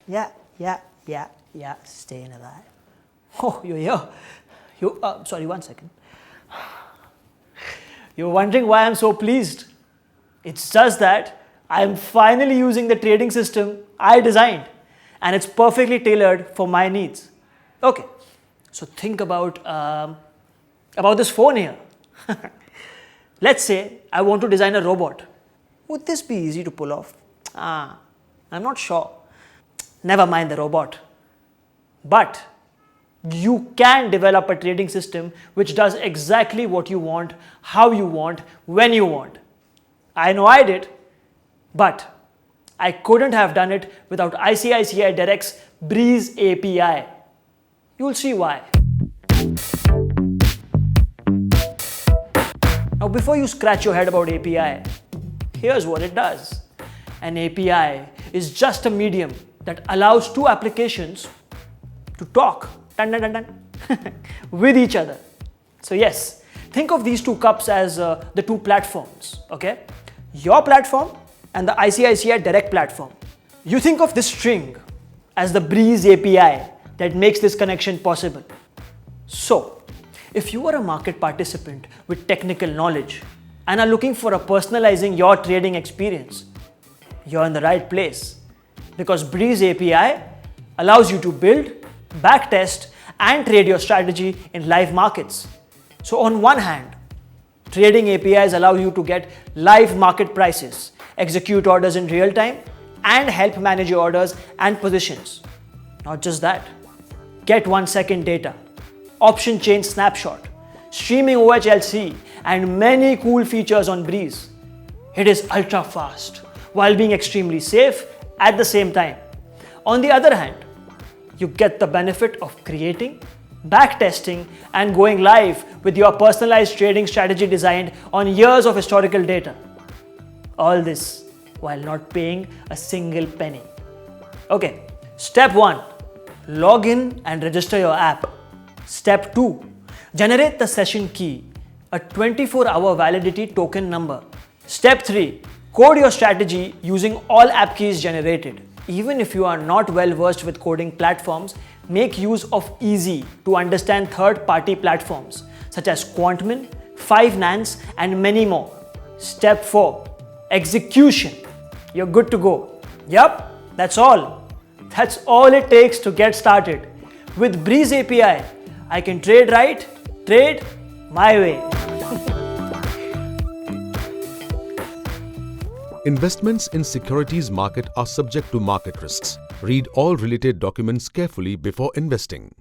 Yeah, staying alive. Oh, you're here. Sorry, 1 second. You're wondering why I'm so pleased. It's just that I'm finally using the trading system I designed, and it's perfectly tailored for my needs. Okay, so think about this phone here. Let's say I want to design a robot. Would this be easy to pull off? I'm not sure. Never mind the robot. But you can develop a trading system which does exactly what you want, how you want, when you want. I know I did, but I couldn't have done it without ICICI Direct's Breeze API. You'll see why. Now, before you scratch your head about API, here's what it does. An API is just a medium that allows two applications to talk with each other. So yes, think of these two cups as the two platforms, okay? Your platform and the ICICI Direct platform. You think of this string as the Breeze API that makes this connection possible. So, if you are a market participant with technical knowledge and are looking for a personalizing your trading experience, you're in the right place, because Breeze API allows you to build, backtest, and trade your strategy in live markets. So on one hand, trading APIs allow you to get live market prices, execute orders in real time, and help manage your orders and positions. Not just that, get 1 second data, option chain snapshot, streaming OHLC, and many cool features on Breeze. It is ultra fast while being extremely safe at the same time. On the other hand, you get the benefit of creating, backtesting, and going live with your personalized trading strategy designed on years of historical data. All this while not paying a single penny. Okay, step 1, log in and register your app. Step 2, generate the session key, a 24-hour validity token number. Step 3, code your strategy using all app keys generated. Even if you are not well versed with coding platforms, make use of easy to understand third-party platforms such as Quantmin, Fivenance, and many more. Step 4, execution. You're good to go. Yup, that's all. That's all it takes to get started. With Breeze API, I can trade right, trade my way. Investments in securities market are subject to market risks. Read all related documents carefully before investing.